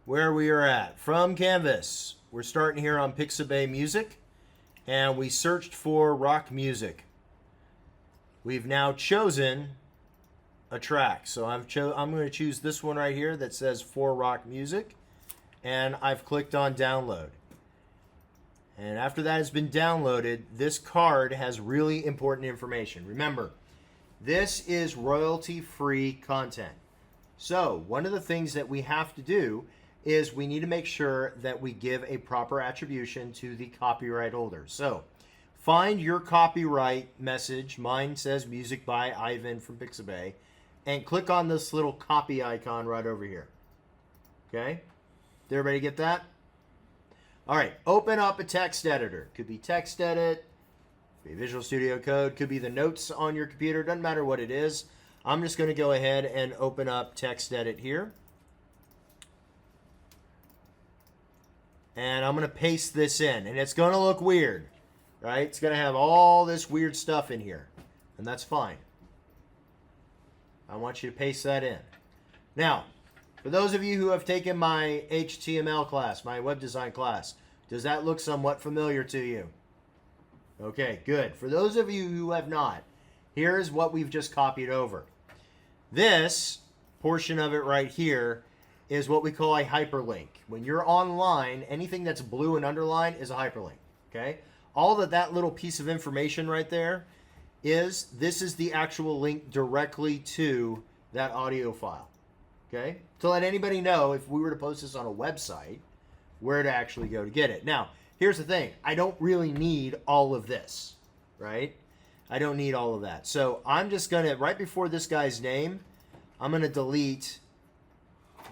where we are at. From Canvas, we're starting here on Pixabay Music, and we searched for rock music. We've now chosen a track. So I'm going to choose this one right here that says for rock music, and I've clicked on download. And after that has been downloaded, this card has really important information. Remember, this is royalty-free content. So one of the things that we have to do is we need to make sure that we give a proper attribution to the copyright holder. So find your copyright message. Mine says music by Ivan from Pixabay. And click on this little copy icon right over here. Okay? Did everybody get that? All right, open up a text editor. Could be TextEdit, could be Visual Studio Code, could be the notes on your computer. Doesn't matter what it is. I'm just going to go ahead and open up TextEdit here. And I'm going to paste this in. And it's going to look weird, right? It's going to have all this weird stuff in here. And that's fine. I want you to paste that in. Now, for those of you who have taken my HTML class, my web design class, does that look somewhat familiar to you? Okay, good. For those of you who have not, here's what we've just copied over. This portion of it right here is what we call a hyperlink. When you're online, anything that's blue and underlined is a hyperlink. Okay? All that little piece of information right there is, this is the actual link directly to that audio file. Okay? To let anybody know, if we were to post this on a website, where to actually go to get it. Now, here's the thing. I don't really need all of this, right? I don't need all of that. So I'm just going to, right before this guy's name, I'm going to delete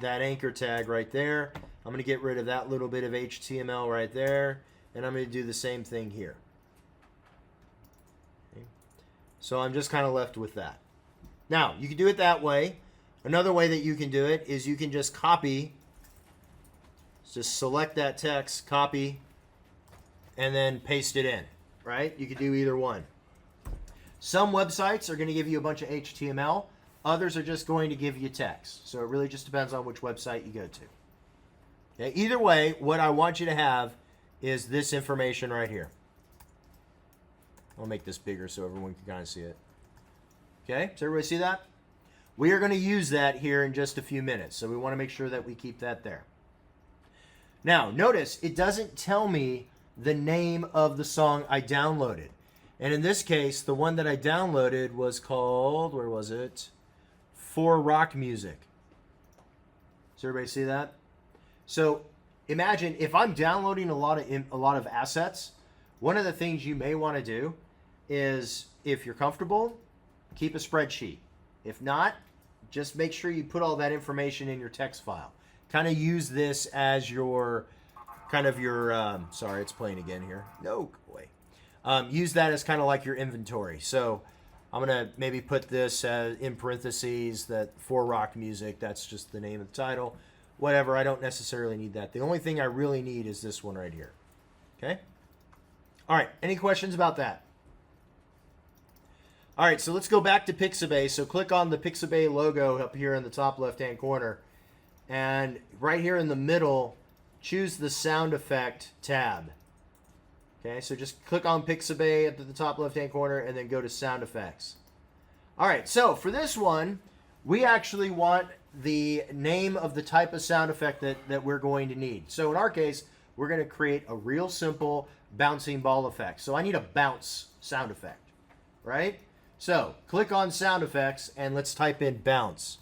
that anchor tag right there. I'm going to get rid of that little bit of HTML right there. And I'm going to do the same thing here. Okay. So I'm just kind of left with that. Now, you can do it that way. Another way that you can do it is you can just copy, just select that text, copy, and then paste it in, right? You could do either one. Some websites are going to give you a bunch of HTML. Others are just going to give you text. So it really just depends on which website you go to. Okay? Either way, what I want you to have is this information right here. I'll make this bigger so everyone can kind of see it. Okay, does everybody see that? We are going to use that here in just a few minutes, so we want to make sure that we keep that there. Now, notice it doesn't tell me the name of the song I downloaded. And in this case, the one that I downloaded was called, where was it? For Rock Music. Does everybody see that? So imagine if I'm downloading a lot of assets, one of the things you may want to do is, if you're comfortable, keep a spreadsheet. If not, just make sure you put all that information in your text file. Kind of use this as your, sorry, it's playing again here. No, go away. Use that as kind of like your inventory. So I'm going to maybe put this in parentheses, that for rock music, that's just the name of the title. Whatever, I don't necessarily need that. The only thing I really need is this one right here. Okay? All right, any questions about that? All right, so let's go back to Pixabay. So click on the Pixabay logo up here in the top left-hand corner. And right here in the middle, choose the sound effect tab. Okay, so just click on Pixabay up at the top left-hand corner and then go to sound effects. All right, so for this one, we actually want the name of the type of sound effect that we're going to need. So in our case, we're going to create a real simple bouncing ball effect. So I need a bounce sound effect, right? So click on sound effects and let's type in bounce.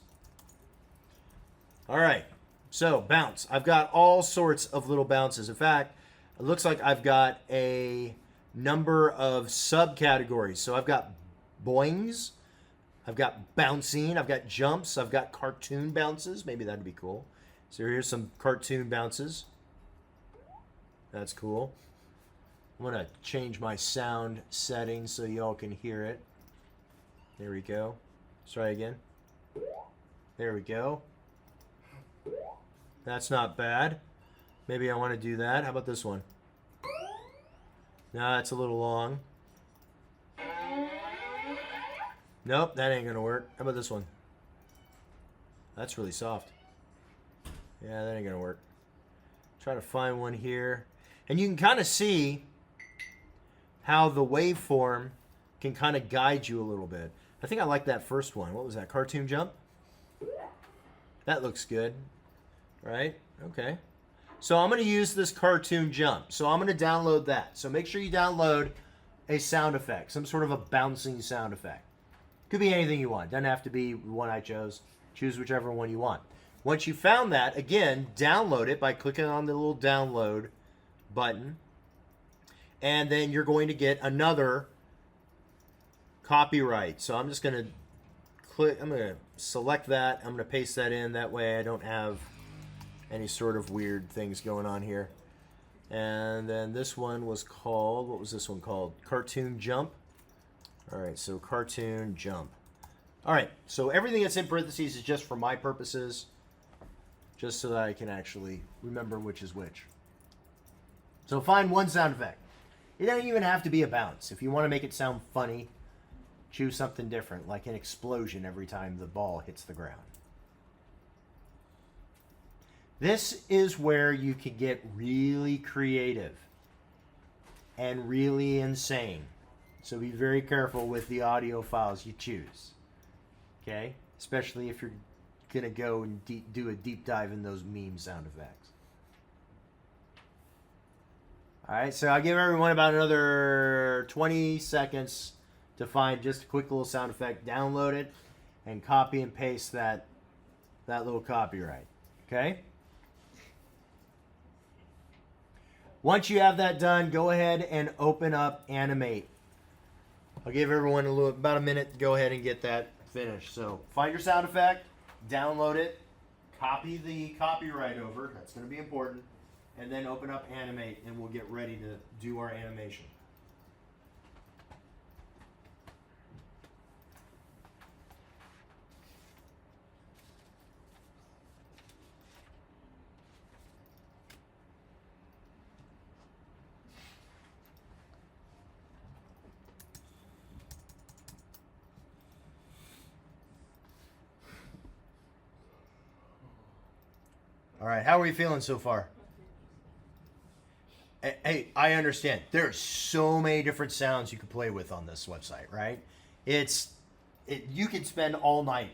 All right, so bounce. I've got all sorts of little bounces. In fact, it looks like I've got a number of subcategories. So I've got boings, I've got bouncing, I've got jumps, I've got cartoon bounces. Maybe that'd be cool. So here's some cartoon bounces. That's cool. I'm going to change my sound settings so y'all can hear it. There we go. Let's try again. There we go. That's not bad. Maybe I want to do that. How about this one? No, that's a little long. Nope, that ain't going to work. How about this one? That's really soft. Yeah, that ain't gonna work. Try to find one here. And you can kind of see how the waveform can kind of guide you a little bit. I think I like that first one. What was that? Cartoon Jump? That looks good. Right? Okay. So I'm going to use this Cartoon Jump. So I'm going to download that. So make sure you download a sound effect, some sort of a bouncing sound effect. Could be anything you want. Doesn't have to be the one I chose. Choose whichever one you want. Once you found that, again, download it by clicking on the little download button. And then you're going to get another copyright. So I'm just going to click, I'm going to select that. I'm going to paste that in. That way I don't have any sort of weird things going on here. And then this one was called, what was this one called? Cartoon Jump. All right, so Cartoon Jump. All right, so everything that's in parentheses is just for my purposes, just so that I can actually remember which is which. So find one sound effect. It doesn't even have to be a bounce. If you want to make it sound funny, choose something different, like an explosion every time the ball hits the ground. This is where you can get really creative and really insane. So be very careful with the audio files you choose. Okay? Especially if you're going to go and do a deep dive in those meme sound effects. Alright, so I'll give everyone about another 20 seconds to find just a quick little sound effect. Download it and copy and paste that little copyright. Okay? Once you have that done, go ahead and open up Animate. I'll give everyone about a minute to go ahead and get that finished. So find your sound effect, download it, copy the copyright over. That's going to be important. And then open up Animate, and we'll get ready to do our animation. All right, how are we feeling so far? Hey, I understand. There are so many different sounds you can play with on this website, right? You could spend all night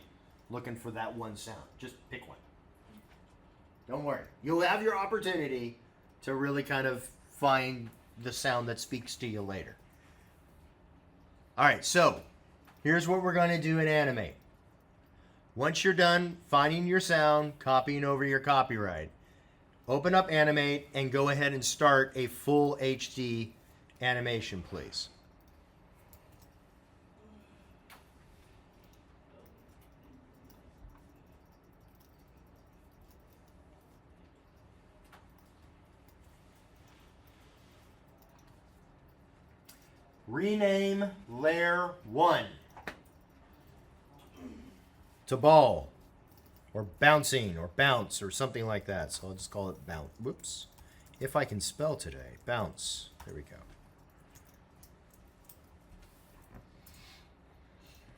looking for that one sound. Just pick one. Don't worry. You'll have your opportunity to really kind of find the sound that speaks to you later. All right, so here's what we're going to do in Animate. Once you're done finding your sound, copying over your copyright, open up Animate and go ahead and start a full HD animation, please. Rename layer 1 to ball or bouncing or bounce or something like that. So I'll just call it bounce. Whoops. If I can spell today. Bounce. There we go.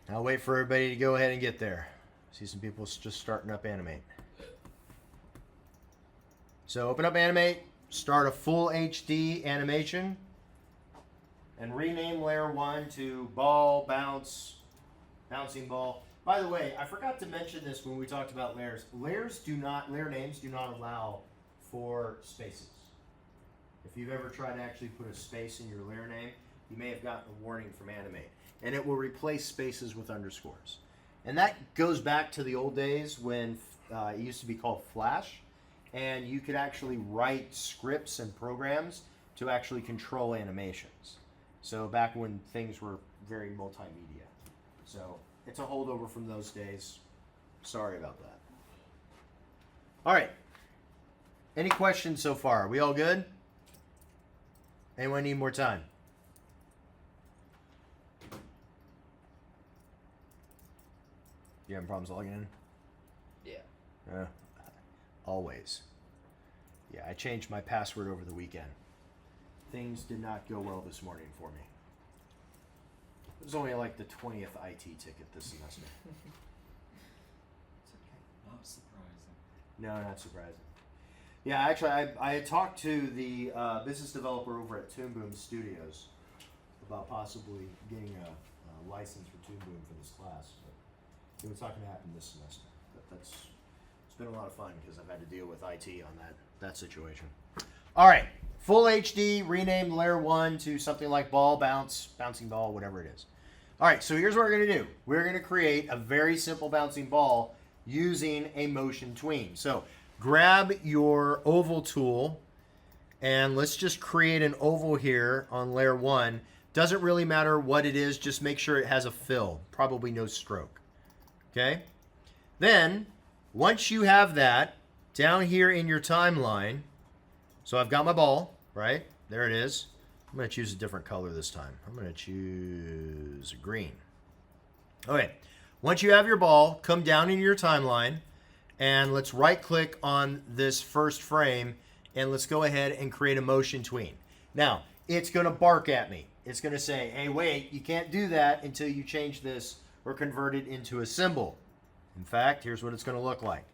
I'll wait for everybody to go ahead and get there. See some people just starting up Animate. So open up Animate, start a full HD animation, and rename layer 1 to ball, bounce, bouncing ball. By the way, I forgot to mention this when we talked about layers. Layer names do not allow for spaces. If you've ever tried to actually put a space in your layer name, you may have gotten a warning from Animate. And it will replace spaces with underscores. And that goes back to the old days when it used to be called Flash. And you could actually write scripts and programs to actually control animations. So back when things were very multimedia. So it's a holdover from those days. Sorry about that. All right. Any questions so far? Are we all good? Anyone need more time? You having problems logging in? Yeah. Always. Yeah, I changed my password over the weekend. Things did not go well this morning for me. It was only like the 20th IT ticket this semester. It's okay. Not surprising. No, not surprising. Yeah, actually, I had talked to the business developer over at Toon Boom Studios about possibly getting a license for Toon Boom for this class. But it's not going to happen this semester. But it's been a lot of fun because I've had to deal with IT on that situation. All right, full HD, renamed Layer 1 to something like ball, bounce, bouncing ball, whatever it is. All right, so here's what we're going to do. We're going to create a very simple bouncing ball using a motion tween. So grab your oval tool and let's just create an oval here on layer 1. Doesn't really matter what it is, just make sure it has a fill, probably no stroke. Okay? Then, once you have that, down here in your timeline, so I've got my ball, right? There it is. I'm going to choose a different color this time. I'm going to choose green. Okay. Once you have your ball, come down in your timeline, and let's right-click on this first frame, and let's go ahead and create a motion tween. Now, it's going to bark at me. It's going to say, hey, wait, you can't do that until you change this or convert it into a symbol. In fact, here's what it's going to look like.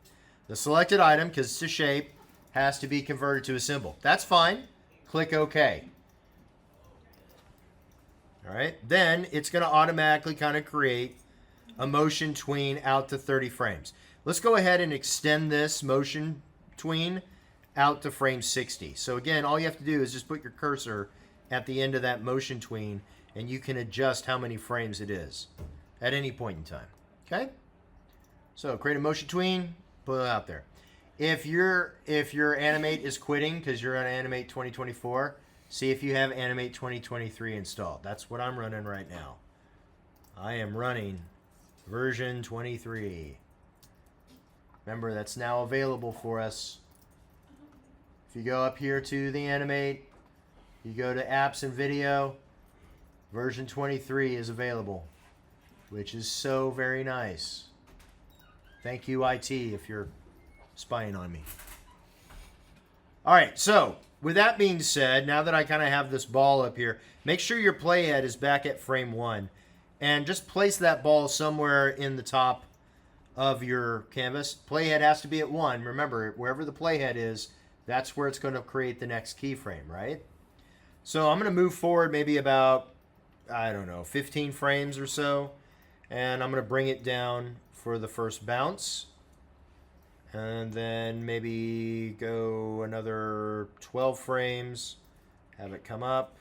The selected item, because it's a shape, has to be converted to a symbol. That's fine. Click OK. All right. Then it's going to automatically kind of create a motion tween out to 30 frames. Let's go ahead and extend this motion tween out to frame 60. So again, all you have to do is just put your cursor at the end of that motion tween and you can adjust how many frames it is at any point in time. Okay? So create a motion tween, put it out there. If your Animate is quitting because you're on Animate 2024, see if you have Animate 2023 installed. That's what I'm running right now. I am running version 23. Remember, that's now available for us. If you go up here to the Animate, you go to Apps and Video, version 23 is available, which is so very nice. Thank you, IT, if you're spying on me. All right, so with that being said, now that I kind of have this ball up here, make sure your playhead is back at frame 1. And just place that ball somewhere in the top of your canvas. Playhead has to be at 1. Remember, wherever the playhead is, that's where it's going to create the next keyframe, right? So I'm going to move forward maybe about, I don't know, 15 frames or so. And I'm going to bring it down for the first bounce. And then maybe go another 12 frames. Have it come up.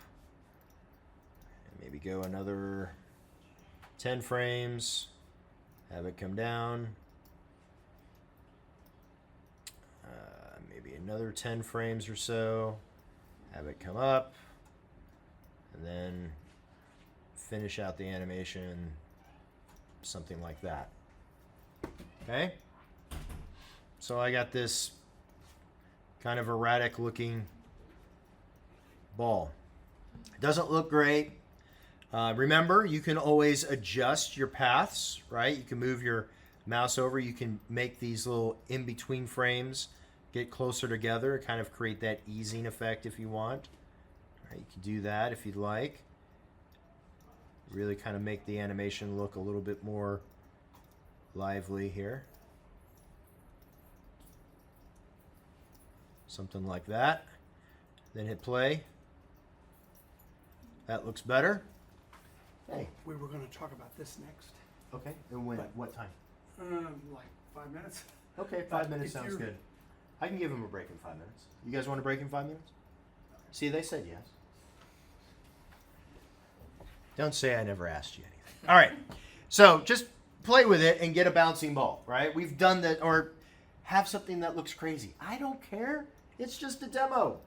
And maybe go another 10 frames. Have it come down. Maybe another 10 frames or so. Have it come up. And then finish out the animation. Something like that. Okay? So I got this kind of erratic looking ball. It doesn't look great. Remember, you can always adjust your paths, right? You can move your mouse over. You can make these little in-between frames get closer together, kind of create that easing effect if you want. All right, you can do that if you'd like. Really kind of make the animation look a little bit more lively here. Something like that. Then hit play. That looks better. Hey. We were going to talk about this next. Okay. And when? What time? Like 5 minutes. Okay, 5 minutes if sounds you're- good. I can give him a break in 5 minutes. You guys want a break in 5 minutes? See, they said yes. Don't say I never asked you anything. All right. So just play with it and get a bouncing ball, right? We've done that, or have something that looks crazy. I don't care. It's just a demo.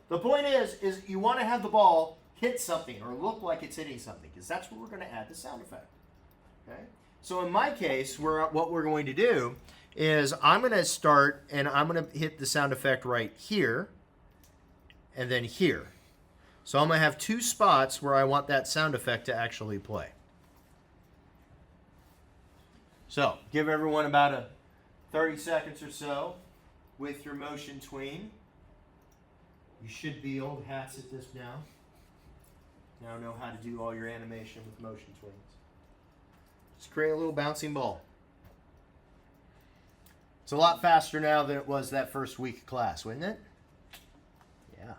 The point is you want to have the ball hit something or look like it's hitting something, because that's where we're going to add the sound effect. Okay? So in my case, what we're going to do is I'm going to start and I'm going to hit the sound effect right here and then here. So I'm going to have two spots where I want that sound effect to actually play. So give everyone about a 30 seconds or so with your motion tween. You should be old hats at this now. Now know how to do all your animation with motion twins. Just create a little bouncing ball. It's a lot faster now than it was that first week of class, wasn't it? Yeah.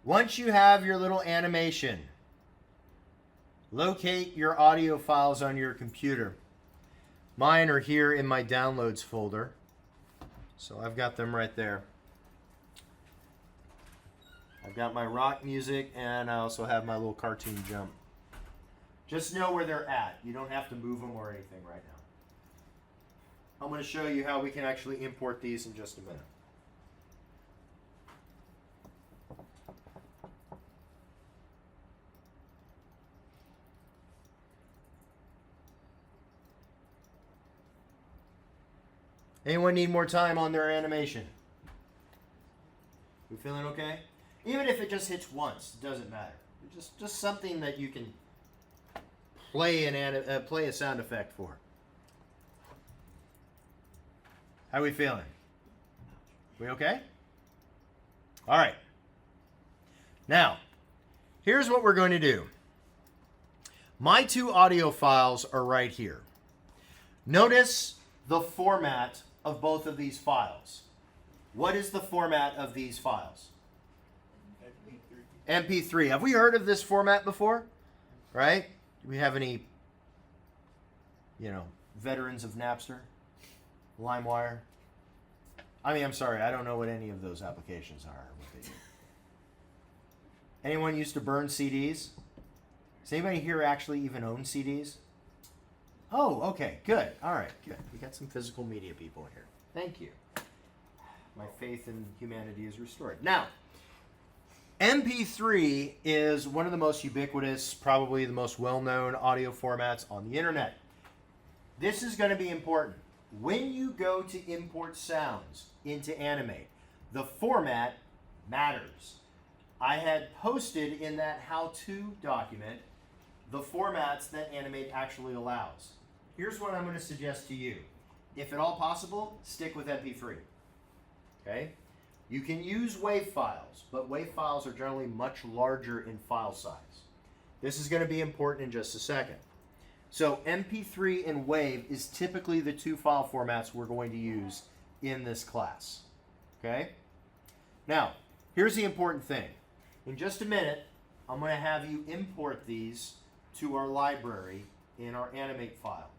Once you have your little animation, locate your audio files on your computer. Mine are here in my downloads folder. So I've got them right there. I've got my rock music, and I also have my little cartoon jump. Just know where they're at. You don't have to move them or anything right now. I'm going to show you how we can actually import these in just a minute. Anyone need more time on their animation? You feeling okay? Even if it just hits once, it doesn't matter. Just something that you can play play a sound effect for. How are we feeling? We okay? All right. Now, here's what we're going to do. My two audio files are right here. Notice the format of both of these files. What is the format of these files? MP3. Have we heard of this format before? Right? Do we have any, veterans of Napster? LimeWire? I'm sorry, I don't know what any of those applications are. What they do. Anyone used to burn CDs? Does anybody here actually even own CDs? Oh, okay, good. All right, good. We got some physical media people here. Thank you. My faith in humanity is restored. Now, MP3 is one of the most ubiquitous, probably the most well-known audio formats on the internet. This is going to be important. When you go to import sounds into Animate, the format matters. I had posted in that how-to document the formats that Animate actually allows. Here's what I'm going to suggest to you. If at all possible, stick with MP3. Okay? You can use WAV files, but WAV files are generally much larger in file size. This is going to be important in just a second. So MP3 and WAV is typically the two file formats we're going to use in this class. Okay? Now, here's the important thing. In just a minute, I'm going to have you import these to our library in our Animate file.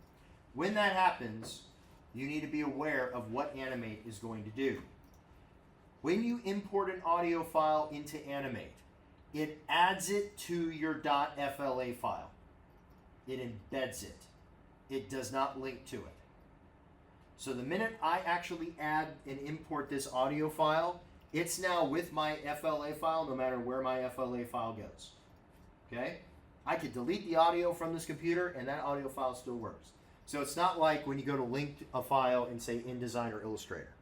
When that happens, you need to be aware of what Animate is going to do. When you import an audio file into Animate, it adds it to your .fla file. It embeds it. It does not link to it. So the minute I actually add and import this audio file, it's now with my FLA file no matter where my FLA file goes. Okay? I could delete the audio from this computer and that audio file still works. So it's not like when you go to link a file in, say, InDesign or Illustrator.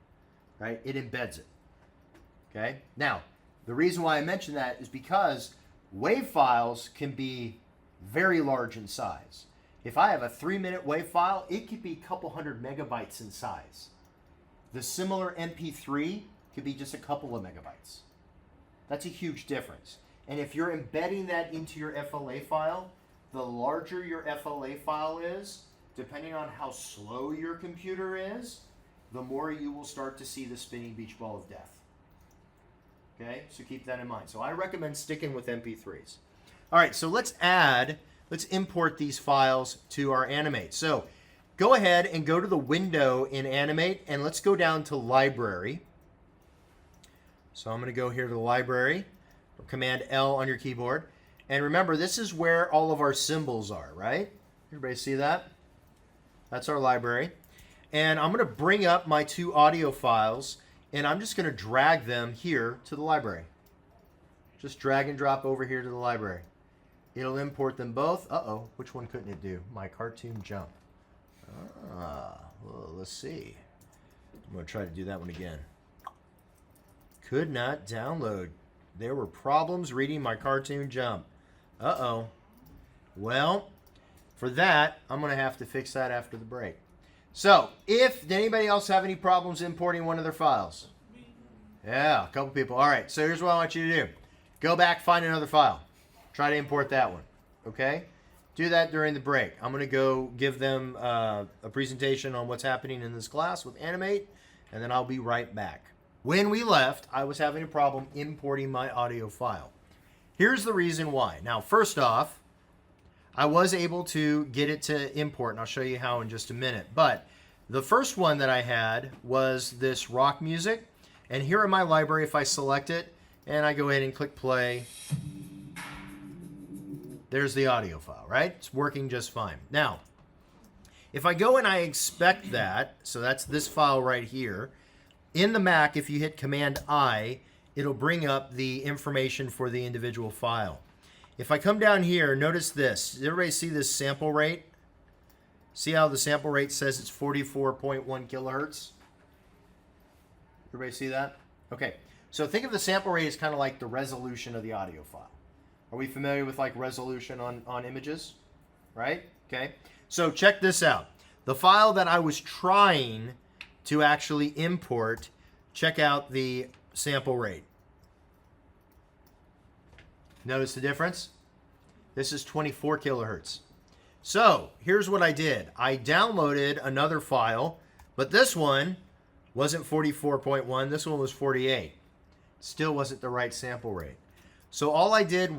Right? It embeds it. Okay? Now, the reason why I mention that is because WAV files can be very large in size. If I have a 3-minute WAV file, it could be a couple hundred megabytes in size. The similar MP3 could be just a couple of megabytes. That's a huge difference. And if you're embedding that into your FLA file, the larger your FLA file is, depending on how slow your computer is, the more you will start to see the spinning beach ball of death. Okay, so keep that in mind. So I recommend sticking with MP3s. All right, so let's import these files to our Animate. So go ahead and go to the window in Animate and let's go down to Library. So I'm going to go here to the Library, or Command L on your keyboard. And remember, this is where all of our symbols are, right? Everybody see that? That's our library. And I'm going to bring up my two audio files and I'm just going to drag them here to the library. Just drag and drop over here to the library. It'll import them both. Uh-oh, which one couldn't it do? My cartoon jump. Well, let's see. I'm going to try to do that one again. Could not download. There were problems reading my cartoon jump. Uh-oh. Well, for that, I'm going to have to fix that after the break. So, did anybody else have any problems importing one of their files? Yeah, a couple people. All right, so here's what I want you to do. Go back, find another file. Try to import that one, okay? do that during the break. I'm going to go give them a presentation on what's happening in this class with Animate, and then I'll be right back. When we left, I was having a problem importing my audio file. Here's the reason why. Now, first off, I was able to get it to import, and I'll show you how in just a minute. But the first one that I had was this rock music. And here in my library, if I select it, and I go in and click play, there's the audio file, right? It's working just fine. Now, if I go and I expect that, so that's this file right here, in the Mac, if you hit Command-I, it'll bring up the information for the individual file. If I come down here, notice this. Does everybody see this sample rate? See how the sample rate says it's 44.1 kilohertz? Everybody see that? Okay, so think of the sample rate as kind of like the resolution of the audio file. Are we familiar with like resolution on images? Right? Okay, so check this out. The file that I was trying to actually import, check out the sample rate. Notice the difference? This is 24 kilohertz. So here's what I did. I downloaded another file, but this one wasn't 44.1. This one was 48. Still wasn't the right sample rate. So all I did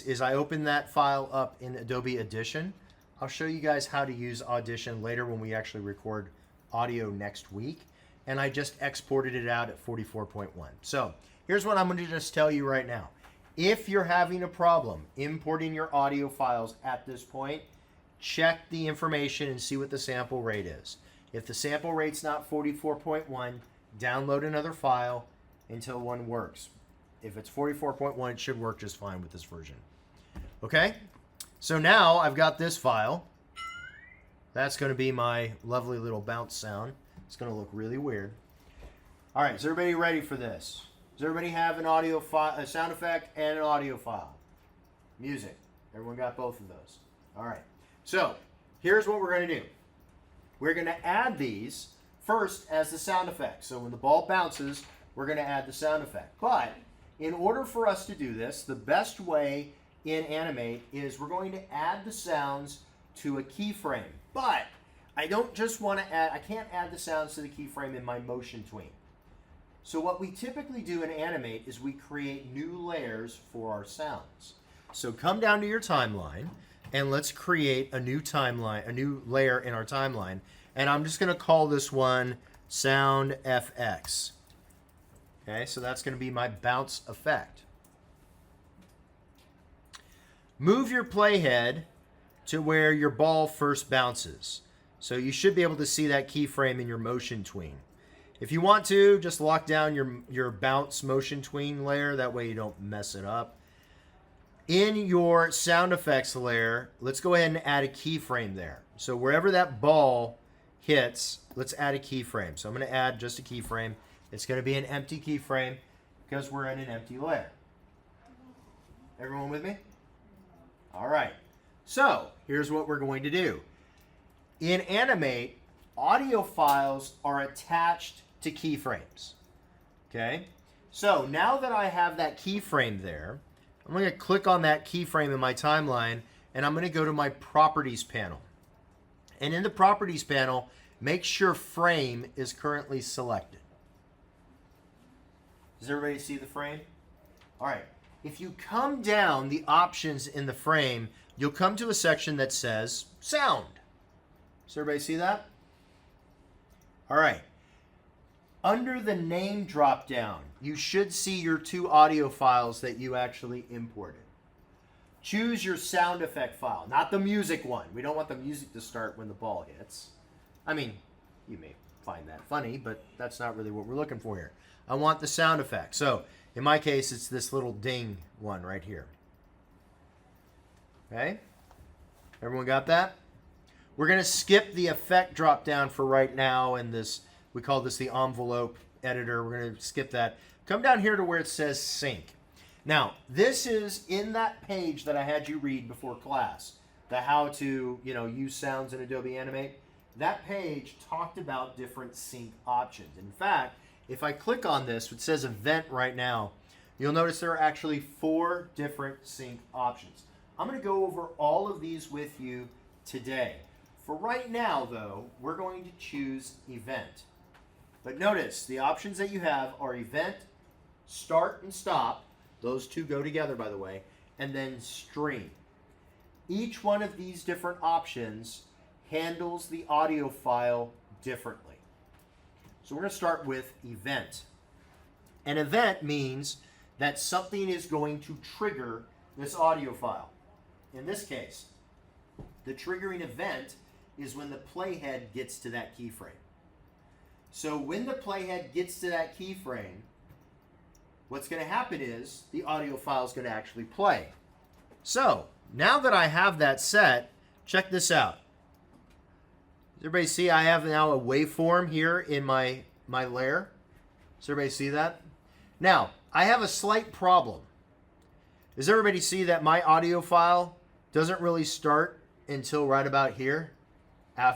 is I opened that file up in Adobe Audition. I'll show you guys how to use Audition later when we actually record audio next week. And I just exported it out at 44.1. So here's what I'm going to just tell you right now. If you're having a problem importing your audio files at this point, check the information and see what the sample rate is. If the sample rate's not 44.1, download another file until one works. If it's 44.1, it should work just fine with this version. Okay? So now I've got this file. That's going to be my lovely little bounce sound. It's going to look really weird. All right, is everybody ready for this? Does everybody have an audio file, a sound effect, and an audio file? Music. Everyone got both of those. All right. So here's what we're going to do. We're going to add these first as the sound effect. So when the ball bounces, we're going to add the sound effect. But in order for us to do this, the best way in Animate is we're going to add the sounds to a keyframe. But I don't just want to add, I can't add the sounds to the keyframe in my motion tween. So what we typically do in Animate is we create new layers for our sounds. So come down to your timeline and let's create a new timeline, a new layer in our timeline. And I'm just going to call this one Sound FX. Okay, so that's going to be my bounce effect. Move your playhead to where your ball first bounces. So you should be able to see that keyframe in your motion tween. If you want to, just lock down your bounce motion tween layer. That way you don't mess it up. In your sound effects layer, let's go ahead and add a keyframe there. So wherever that ball hits, let's add a keyframe. So I'm going to add just a keyframe. It's going to be an empty keyframe because we're in an empty layer. Everyone with me? All right. So here's what we're going to do. In Animate, audio files are attached to keyframes. Okay? So now that I have that keyframe there, I'm going to click on that keyframe in my timeline, and I'm going to go to my Properties panel. And in the Properties panel, make sure Frame is currently selected. Does everybody see the frame? All right. If you come down the options in the frame, you'll come to a section that says Sound. Does everybody see that? All right. Under the name drop-down, you should see your two audio files that you actually imported. Choose your sound effect file, not the music one. We don't want the music to start when the ball hits. I mean, you may find that funny, but that's not really what we're looking for here. I want the sound effect. So, in my case, it's this little ding one right here. Okay? Everyone got that? We're going to skip the effect drop-down for right now, and this, we call this the envelope editor. We're going to skip that. Come down here to where it says sync. Now, this is in that page that I had you read before class, the how to, use sounds in Adobe Animate. That page talked about different sync options. In fact, if I click on this, it says event right now, you'll notice there are actually 4 different sync options. I'm going to go over all of these with you today. For right now, though, we're going to choose event. But notice, the options that you have are event, start and stop. Those two go together, by the way. And then stream. Each one of these different options handles the audio file differently. So we're going to start with event. An event means that something is going to trigger this audio file. In this case, the triggering event is when the playhead gets to that keyframe. So when the playhead gets to that keyframe, what's going to happen is the audio file is going to actually play. So now that I have that set, check this out. Does everybody see I have now a waveform here in my layer? Does everybody see that? Now, I have a slight problem. Does everybody see that my audio file doesn't really start until right about here?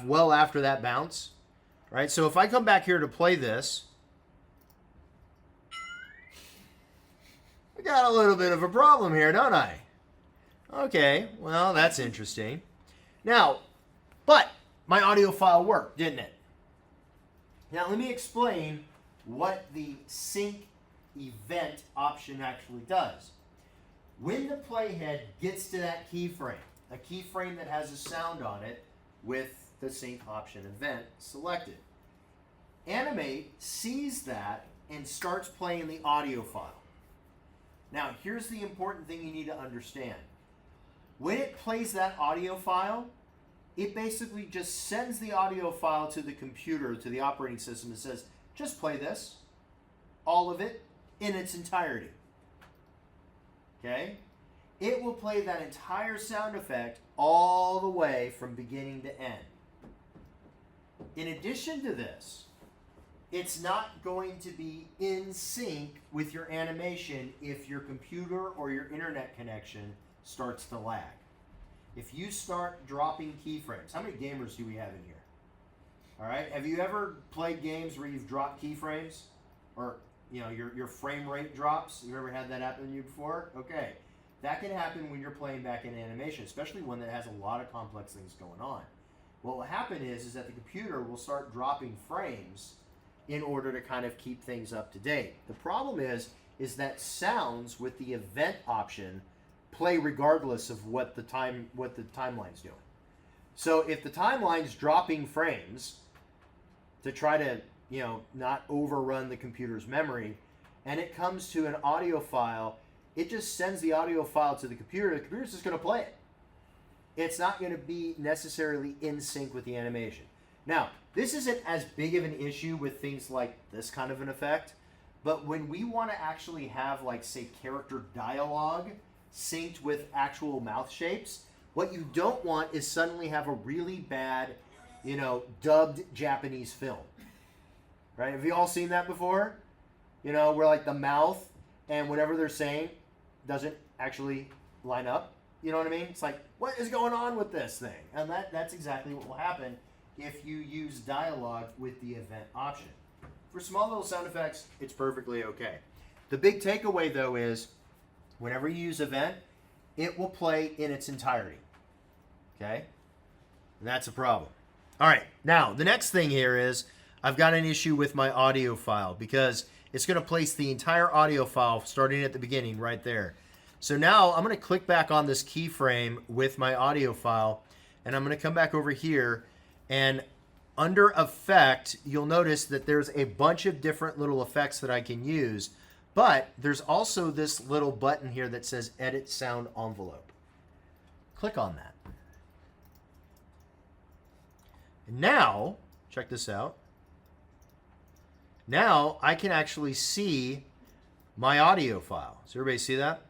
Well after that bounce. Right? So if I come back here to play this, I got a little bit of a problem here, don't I? Okay, well, that's interesting. Now, but my audio file worked, didn't it? Now, let me explain what the sync event option actually does. When the playhead gets to that keyframe, a keyframe that has a sound on it with the sync option event selected, Animate sees that and starts playing the audio file. Now, here's the important thing you need to understand. When it plays that audio file, it basically just sends the audio file to the computer, to the operating system, and says, just play this, all of it, in its entirety. Okay? It will play that entire sound effect all the way from beginning to end. In addition to this, it's not going to be in sync with your animation if your computer or your internet connection starts to lag. If you start dropping keyframes, how many gamers do we have in here? All right, have you ever played games where you've dropped keyframes, or your frame rate drops? You ever had that happen to you before? Okay, that can happen when you're playing back in animation, especially one that has a lot of complex things going on. What will happen is that the computer will start dropping frames in order to kind of keep things up to date. The problem is that sounds with the event option play regardless of what the timeline's doing. So if the timeline's dropping frames to try to not overrun the computer's memory, and it comes to an audio file, it just sends the audio file to the computer. The computer's just going to play it. It's not going to be necessarily in sync with the animation. Now, this isn't as big of an issue with things like this kind of an effect, but when we want to actually have, like, say, character dialogue synced with actual mouth shapes, what you don't want is suddenly have a really bad, dubbed Japanese film. Right? Have you all seen that before? Where, like, the mouth and whatever they're saying doesn't actually line up. You know what I mean? It's like, what is going on with this thing? And that's exactly what will happen if you use dialogue with the event option. For small little sound effects, it's perfectly okay. The big takeaway, though, is whenever you use event, it will play in its entirety. Okay? And that's a problem. All right. Now, the next thing here is I've got an issue with my audio file because it's going to place the entire audio file starting at the beginning right there. So now I'm going to click back on this keyframe with my audio file, and I'm going to come back over here, and under effect, you'll notice that there's a bunch of different little effects that I can use, but there's also this little button here that says Edit Sound Envelope. Click on that. And now, check this out. Now I can actually see my audio file. Does everybody see that?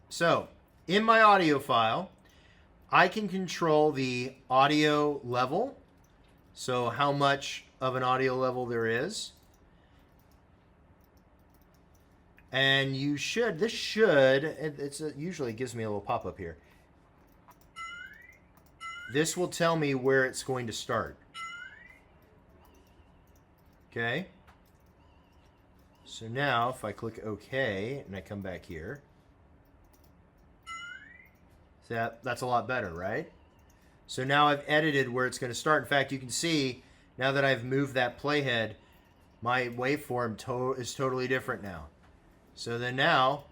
So, in my audio file, I can control the audio level, so how much of an audio level there is. And it usually gives me a little pop-up here. This will tell me where it's going to start. Okay. So now if I click OK and I come back here, that's a lot better, right? So now I've edited where it's going to start. In fact, you can see now that I've moved that playhead, my waveform is totally different now. So then now,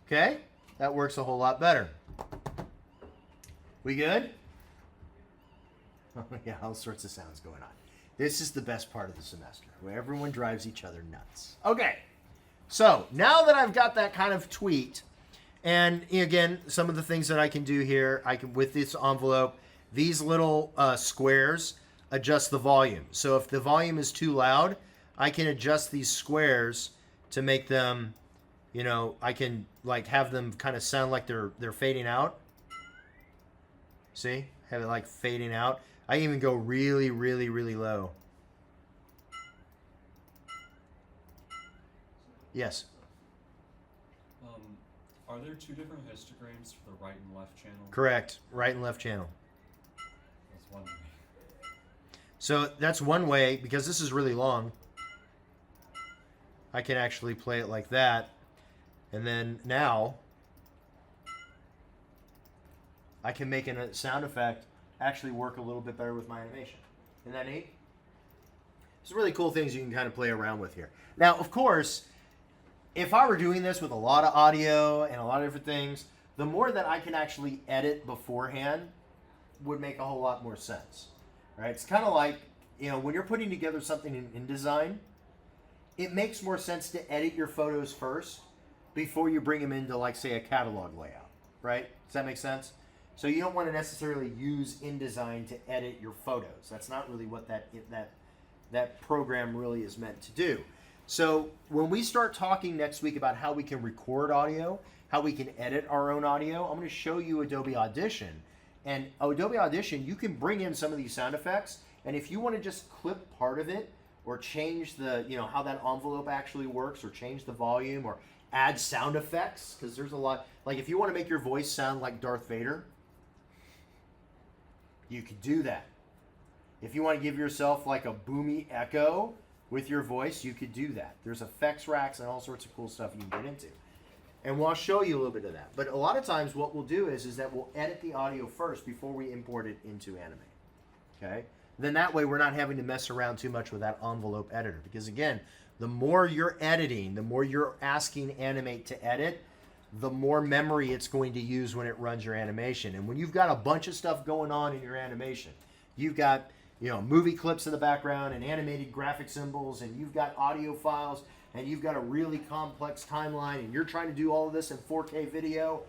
okay, that works a whole lot better. We good? Oh yeah, all sorts of sounds going on. This is the best part of the semester, where everyone drives each other nuts. Okay, so now that I've got that kind of tweaked, and again, some of the things that I can do here, I can, with this envelope, these little squares adjust the volume. So if the volume is too loud, I can adjust these squares to make them, you know, I can like have them kind of sound like they're fading out. See? Have it like fading out. I can even go really, really, really low. Yes. Are there two different histograms for the right and left channel? Correct. Right and left channel. That's one way. So that's one way, because this is really long. I can actually play it like that. And then now I can make a sound effect actually work a little bit better with my animation. Isn't that neat? Some really cool things you can kind of play around with here. Now, of course, if I were doing this with a lot of audio and a lot of different things, the more that I can actually edit beforehand would make a whole lot more sense. Right? It's kind of like, you know, when you're putting together something in InDesign, it makes more sense to edit your photos first before you bring them into, like, say, a catalog layout. Right? Does that make sense? So you don't want to necessarily use InDesign to edit your photos. That's not really what that program really is meant to do. So when we start talking next week about how we can record audio, how we can edit our own audio, I'm going to show you Adobe Audition. And Adobe Audition, you can bring in some of these sound effects, and if you want to just clip part of it or change the, you know, how that envelope actually works, or change the volume, or add sound effects, because there's a lot, like if you want to make your voice sound like Darth Vader, you could do that. If you want to give yourself like a boomy echo with your voice, you could do that. There's effects racks and all sorts of cool stuff you can get into. And we'll show you a little bit of that. But a lot of times what we'll do is that we'll edit the audio first before we import it into Animate. Okay? Then that way we're not having to mess around too much with that envelope editor. Because again, the more you're editing, the more you're asking Animate to edit, the more memory it's going to use when it runs your animation. And when you've got a bunch of stuff going on in your animation, you've got, you know, movie clips in the background and animated graphic symbols, and you've got audio files, and you've got a really complex timeline, and you're trying to do all of this in 4K video,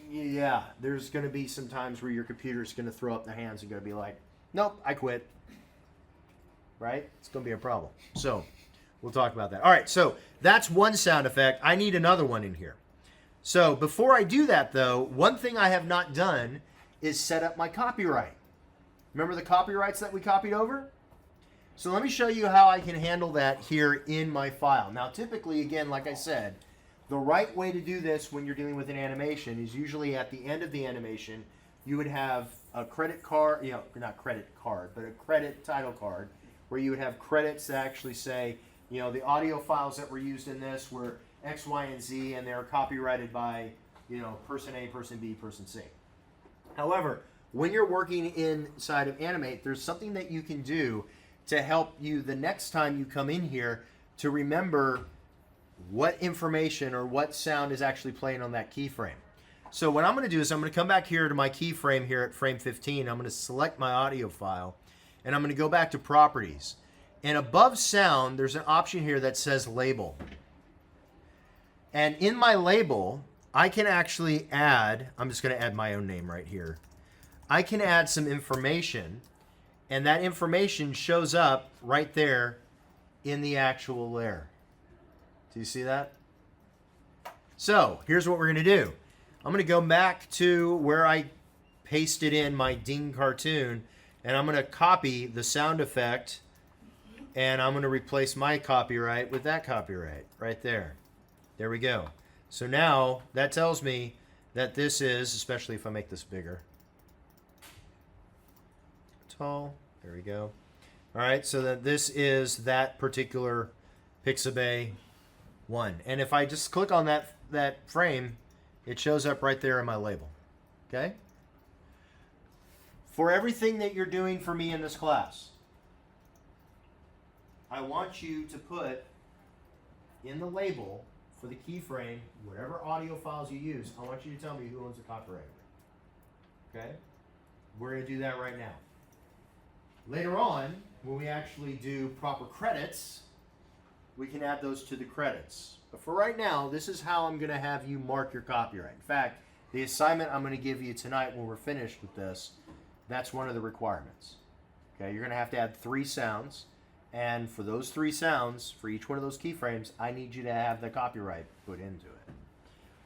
yeah, there's going to be some times where your computer's going to throw up the hands and going to be like, nope, I quit. Right? It's going to be a problem. So we'll talk about that. All right, so that's one sound effect. I need another one in here. So before I do that, though, one thing I have not done is set up my copyright. Remember the copyrights that we copied over? So let me show you how I can handle that here in my file. Now, typically, again, like I said, the right way to do this when you're dealing with an animation is usually at the end of the animation, you would have a credit card, you know, not credit card, but a credit title card, where you would have credits that actually say, you know, the audio files that were used in this were X, Y, and Z, and they're copyrighted by, you know, person A, person B, person C. However, when you're working inside of Animate, there's something that you can do to help you the next time you come in here to remember what information or what sound is actually playing on that keyframe. So what I'm going to do is I'm going to come back here to my keyframe here at frame 15. I'm going to select my audio file, and I'm going to go back to Properties. And above Sound, there's an option here that says Label. And in my label, I can actually add, I'm just going to add my own name right here. I can add some information, and that information shows up right there in the actual layer. Do you see that? So here's what we're going to do. I'm going to go back to where I pasted in my Ding cartoon, and I'm going to copy the sound effect, and I'm going to replace my copyright with that copyright right there. There we go. So now that tells me that this is, especially if I make this bigger, tall, there we go. All right, so that this is that particular Pixabay one. And if I just click on that frame, it shows up right there in my label. Okay? For everything that you're doing for me in this class, I want you to put in the label for the keyframe, whatever audio files you use, I want you to tell me who owns the copyright. Okay? We're going to do that right now. Later on, when we actually do proper credits, we can add those to the credits. But for right now, this is how I'm going to have you mark your copyright. In fact, the assignment I'm going to give you tonight when we're finished with this, that's one of the requirements. Okay, you're going to add 3 sounds. And for those 3 sounds, for each one of those keyframes, I need you to have the copyright put into it.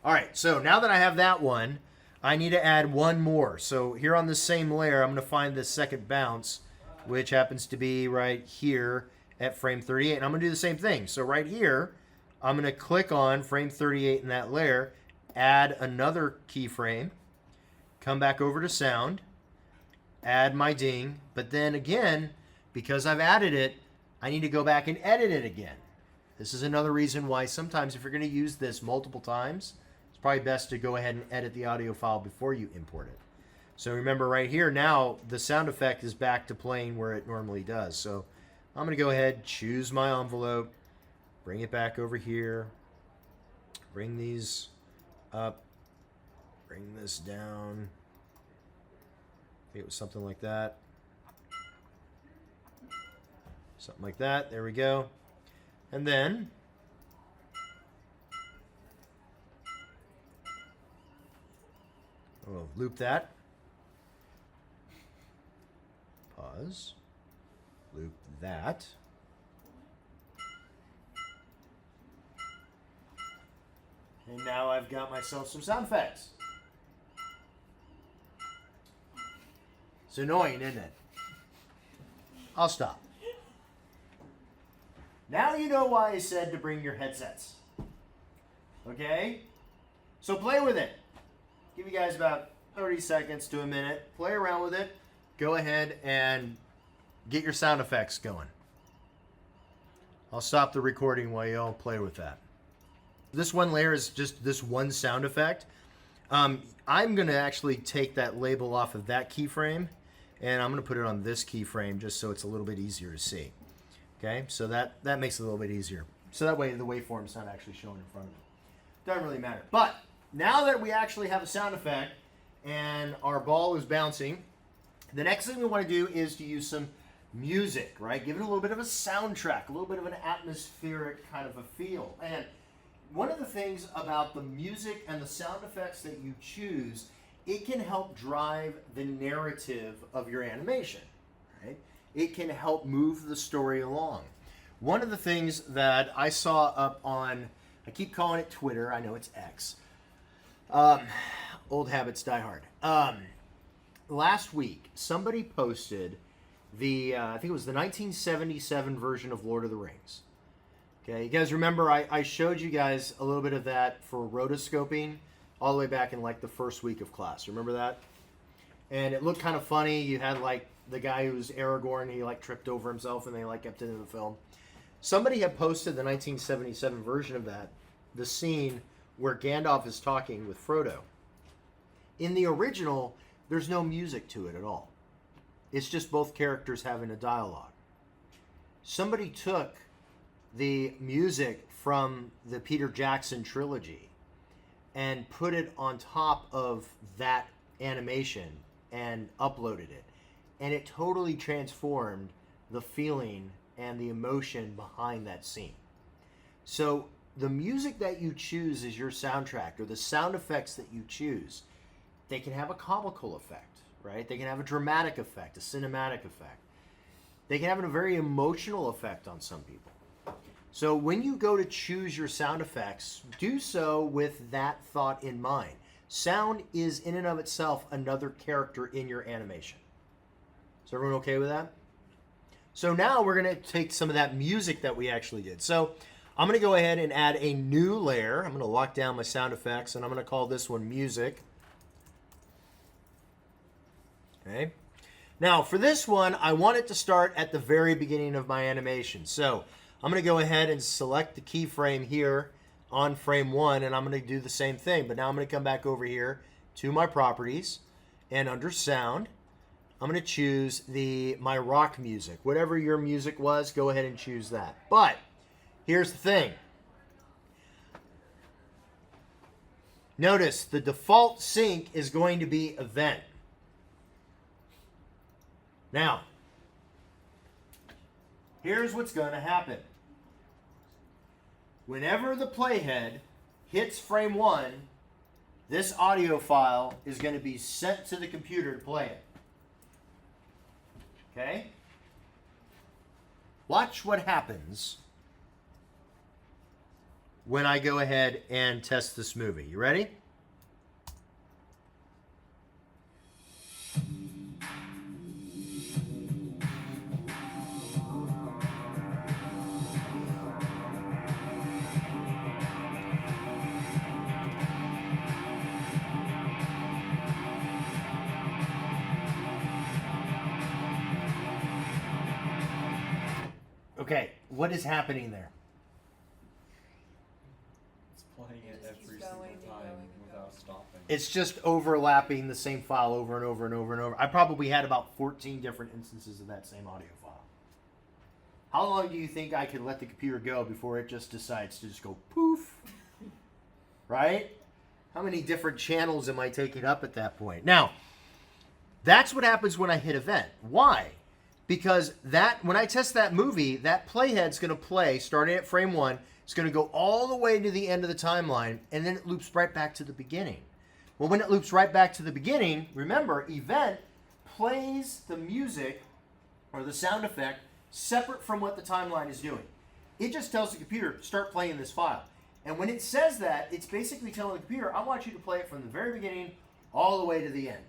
All right, so now that I have that one, I need to add one more. So here on this same layer, I'm going to find the second bounce, which happens to be right here at frame 38. And I'm going to do the same thing. So right here, I'm going to click on frame 38 in that layer, add another keyframe, come back over to sound, add my ding, but then again, because I've added it, I need to go back and edit it again. This is another reason why sometimes if you're going to use this multiple times, it's probably best to go ahead and edit the audio file before you import it. So remember right here now, the sound effect is back to playing where it normally does. So I'm going to go ahead, choose my envelope, bring it back over here, bring these up, bring this down. I think it was something like that. Something like that. There we go. And then we'll loop that. Pause. Loop that. And now I've got myself some sound effects. It's annoying, isn't it? I'll stop. Now you know why I said to bring your headsets. Okay? So play with it. Give you guys about 30 seconds to a minute. Play around with it. Go ahead and get your sound effects going. I'll stop the recording while you all play with that. This one layer is just this one sound effect. I'm going to actually take that label off of that keyframe, and I'm going to put it on this keyframe just so it's a little bit easier to see. Okay, so that makes it a little bit easier. So that way the waveform's not actually showing in front of it. Doesn't really matter. But now that we actually have a sound effect and our ball is bouncing, the next thing we want to do is to use some music, right? Give it a little bit of a soundtrack, a little bit of an atmospheric kind of a feel. And one of the things about the music and the sound effects that you choose, it can help drive the narrative of your animation, right? It can help move the story along. One of the things that I saw up on, I keep calling it Twitter, I know it's X. Old habits die hard. Last week, somebody posted I think it was the 1977 version of Lord of the Rings. Okay, you guys remember I showed you guys a little bit of that for rotoscoping all the way back in like the first week of class. Remember that? And it looked kind of funny. You had like the guy who's Aragorn, he like tripped over himself and they like kept it in the film. Somebody had posted the 1977 version of that, the scene where Gandalf is talking with Frodo. In the original, there's no music to it at all. It's just both characters having a dialogue. Somebody took the music from the Peter Jackson trilogy and put it on top of that animation and uploaded it. And it totally transformed the feeling and the emotion behind that scene. So the music that you choose as your soundtrack, or the sound effects that you choose, they can have a comical effect, right? They can have a dramatic effect, a cinematic effect. They can have a very emotional effect on some people. So when you go to choose your sound effects, do so with that thought in mind. Sound is in and of itself another character in your animation. Is everyone okay with that? So now we're going to take some of that music that we actually did. So I'm going to go ahead and add a new layer. I'm going to lock down my sound effects, and I'm going to call this one music. Okay. Now, for this one, I want it to start at the very beginning of my animation. So I'm going to go ahead and select the keyframe here on frame 1, and I'm going to do the same thing. But now I'm going to come back over here to my properties, and under sound, I'm going to choose my rock music. Whatever your music was, go ahead and choose that. But here's the thing. Notice the default sync is going to be event. Now, here's what's going to happen. Whenever the playhead hits frame 1, this audio file is going to be sent to the computer to play it. Okay? Watch what happens when I go ahead and test this movie. You ready? Okay, what is happening there? It's playing it It just every keeps single going and time going and without stopping. It's just overlapping the same file over and over and over and over. I probably had about 14 different instances of that same audio file. How long do you think I could let the computer go before it just decides to just go poof? Right? How many different channels am I taking up at that point? Now, that's what happens when I hit event. Why? Because when I test that movie, that playhead's going to play starting at frame 1. It's going to go all the way to the end of the timeline, and then it loops right back to the beginning. Well, when it loops right back to the beginning, remember, event plays the music or the sound effect separate from what the timeline is doing. It just tells the computer, start playing this file. And when it says that, it's basically telling the computer, I want you to play it from the very beginning all the way to the end.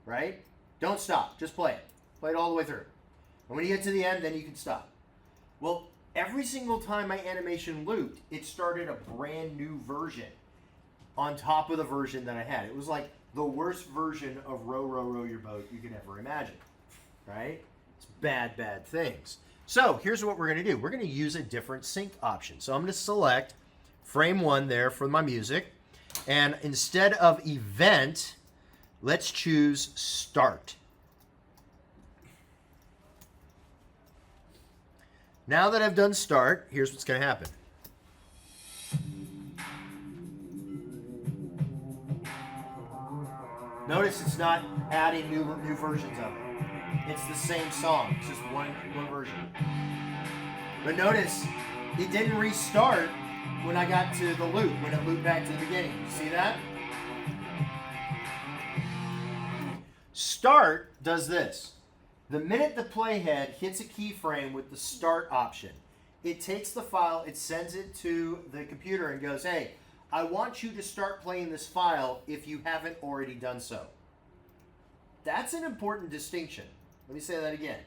Right? Don't stop. Just play it. Play it all the way through. And when you get to the end, then you can stop. Well, every single time my animation looped, it started a brand new version on top of the version that I had. It was like the worst version of Row, Row, Row Your Boat you could ever imagine. Right? It's bad, bad things. So here's what we're going to do. We're going to use a different sync option. So I'm going to select frame 1 there for my music. And instead of event, let's choose start. Now that I've done start, here's what's going to happen. Notice it's not adding new versions of it. It's the same song. It's just one version. But notice it didn't restart when I got to the loop, when it looped back to the beginning. See that? Start does this. The minute the playhead hits a keyframe with the start option, it takes the file, it sends it to the computer and goes, hey, I want you to start playing this file if you haven't already done so. That's an important distinction. Let me say that again.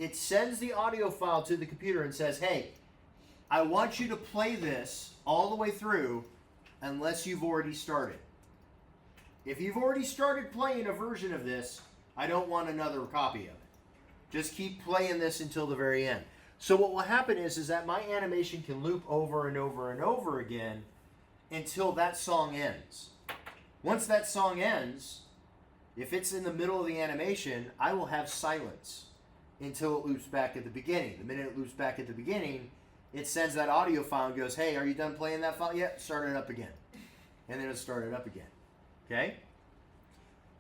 It sends the audio file to the computer and says, hey, I want you to play this all the way through unless you've already started. If you've already started playing a version of this, I don't want another copy of it. Just keep playing this until the very end. So what will happen is that my animation can loop over and over and over again until that song ends. Once that song ends, if it's in the middle of the animation, I will have silence until it loops back at the beginning. The minute it loops back at the beginning, it sends that audio file and goes, hey, are you done playing that file yet? Start it up again. And then it'll start it up again. Okay?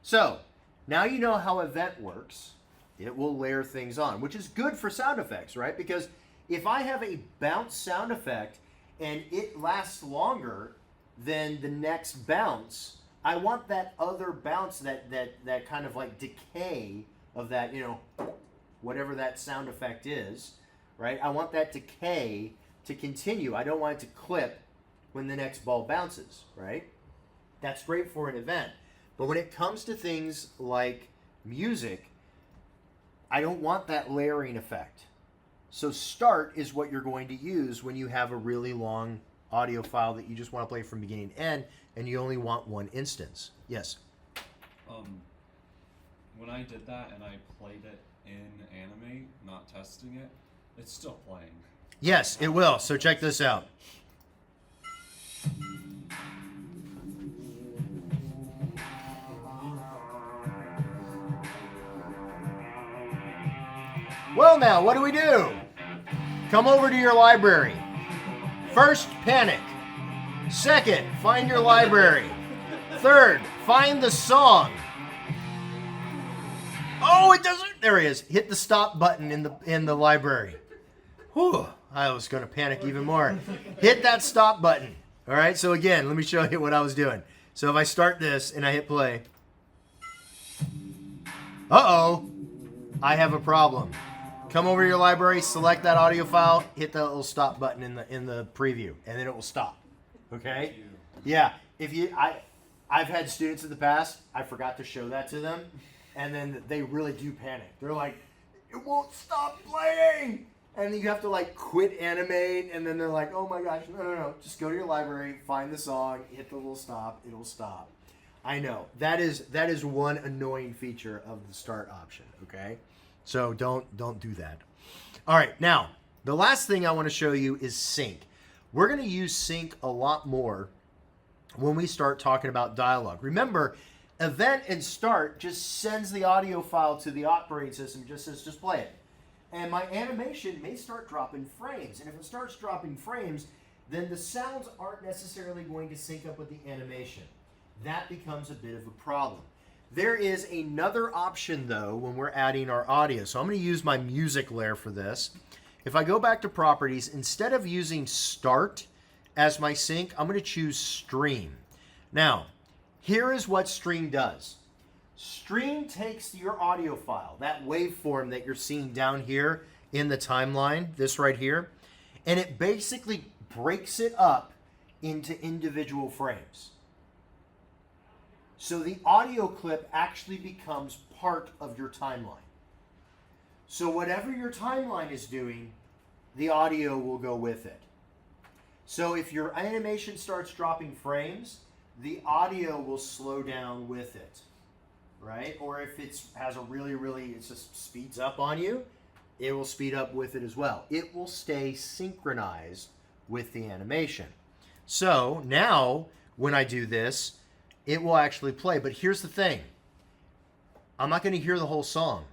So, now you know how event works. It will layer things on, which is good for sound effects, right? Because if I have a bounce sound effect and it lasts longer than the next bounce, I want that other bounce, that kind of like decay of that, whatever that sound effect is, right? I want that decay to continue. I don't want it to clip when the next ball bounces, right? That's great for an event. But when it comes to things like music, I don't want that layering effect. So start is what you're going to use when you have a really long audio file that you just want to play from beginning to end, and you only want one instance. Yes? when I did that and I played it in Animate, not testing it, it's still playing. Yes, it will. So check this out. Well, now, what do? Come over to your library. First, panic. Second, find your library. Third, find the song. Oh, it doesn't. There he is. Hit the stop button in the library. Whew, I was going to panic even more. Hit that stop button. All right, so again, let me show you what I was doing. So if I start this and I hit play. Uh-oh, I have a problem. Come over to your library, select that audio file, hit that little stop button in the preview, and then it will stop. Okay? Yeah. I've had students in the past, I forgot to show that to them, and then they really do panic. They're like, it won't stop playing! And then you have to like quit Animate, and then they're like, oh my gosh, no. Just go to your library, find the song, hit the little stop, it'll stop. I know. That is one annoying feature of the start option, okay? So don't do that. All right, now, the last thing I want to show you is sync. We're going to use sync a lot more when we start talking about dialogue. Remember, event and start just sends the audio file to the operating system, just says, just play it. And my animation may start dropping frames. And if it starts dropping frames, then the sounds aren't necessarily going to sync up with the animation. That becomes a bit of a problem. There is another option, though, when we're adding our audio. So I'm going to use my music layer for this. If I go back to properties, instead of using start as my sync, I'm going to choose stream. Now, here is what stream does. Stream takes your audio file, that waveform that you're seeing down here in the timeline, this right here, and it basically breaks it up into individual frames. So the audio clip actually becomes part of your timeline. So whatever your timeline is doing, the audio will go with it. So if your animation starts dropping frames, the audio will slow down with it, right? Or if it has a it just speeds up on you, it will speed up with it as well. It will stay synchronized with the animation. So now when I do this, it will actually play. But here's the thing. I'm not going to hear the whole song.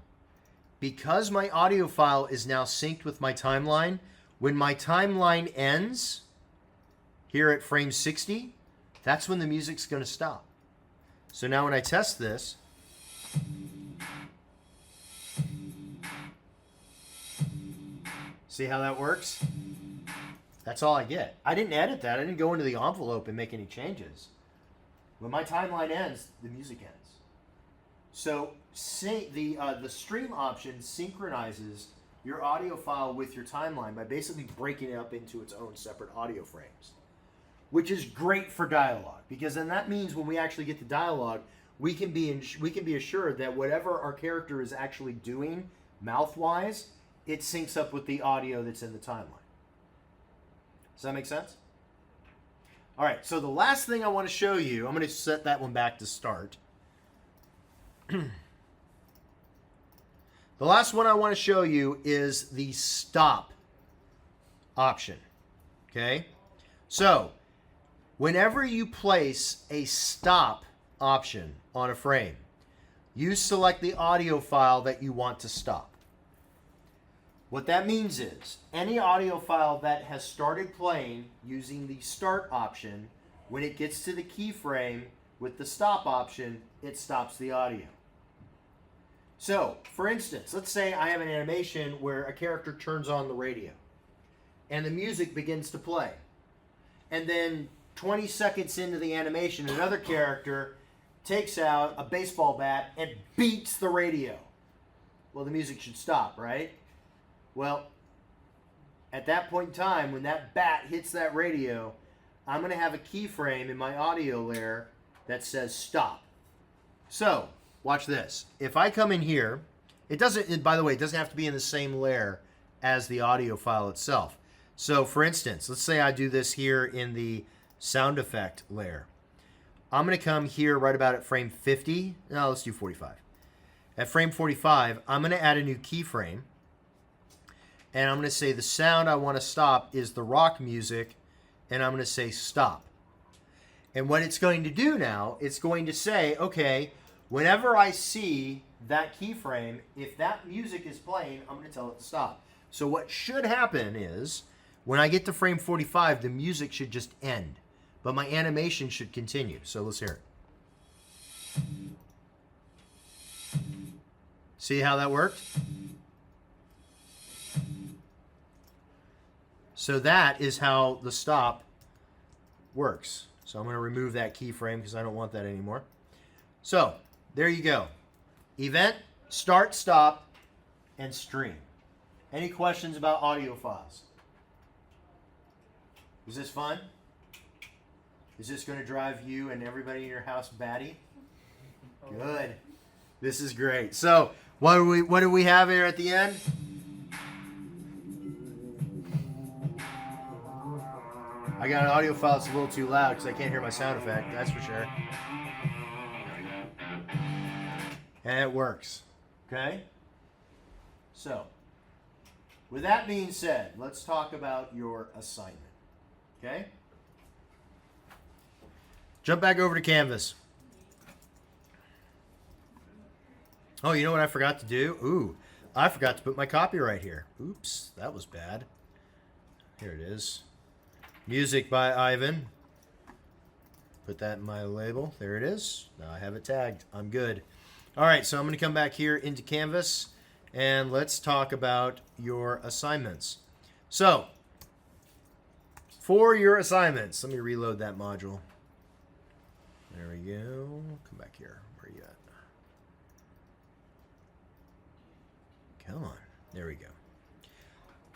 Because my audio file is now synced with my timeline, when my timeline ends, here at frame 60, that's when the music's going to stop. So now when I test this, see how that works? That's all I get. I didn't edit that. I didn't go into the envelope and make any changes. When my timeline ends, the music ends. So the stream option synchronizes your audio file with your timeline by basically breaking it up into its own separate audio frames, which is great for dialogue, because then that means when we actually get to dialogue, we can be assured that whatever our character is actually doing mouth-wise, it syncs up with the audio that's in the timeline. Does that make sense? All right, so the last thing I want to show you, I'm going to set that one back to start. The last one I want to show you is the stop option. Okay? So, whenever you place a stop option on a frame, you select the audio file that you want to stop. What that means is, any audio file that has started playing using the start option, when it gets to the keyframe with the stop option, it stops the audio. So, for instance, let's say I have an animation where a character turns on the radio and the music begins to play. And then 20 seconds into the animation, another character takes out a baseball bat and beats the radio. Well, the music should stop, right? Well, at that point in time, when that bat hits that radio, I'm going to have a keyframe in my audio layer that says stop. So, watch this. If I come in here, by the way, it doesn't have to be in the same layer as the audio file itself. So, for instance, let's say I do this here in the sound effect layer. I'm going to come here right about at frame 50. No, let's do 45. at frame 45, I'm going to add a new keyframe. And I'm going to say the sound I want to stop is the rock music. And I'm going to say stop. And what it's going to do now, it's going to say, okay, whenever I see that keyframe, if that music is playing, I'm going to tell it to stop. So what should happen is, when I get to frame 45, the music should just end. But my animation should continue. So let's hear it. See how that worked? So that is how the stop works. So I'm going to remove that keyframe because I don't want that anymore. So there you go. Event, start, stop, and stream. Any questions about audio files? Was this fun? Is this going to drive you and everybody in your house batty? Good. This is great. So what do we have here at the end? I got an audio file that's a little too loud because I can't hear my sound effect, that's for sure. And it works. Okay? So, with that being said, let's talk about your assignment. Okay? Jump back over to Canvas. Oh, you know what I forgot to do? Ooh, I forgot to put my copyright here. Oops, that was bad. Here it is. Music by Ivan. Put that in my label. There it is. Now I have it tagged. I'm good. All right, so I'm going to come back here into Canvas, and let's talk about your assignments. So, for your assignments, let me reload that module. There we go. Come back here. Where are you at? Come on. There we go.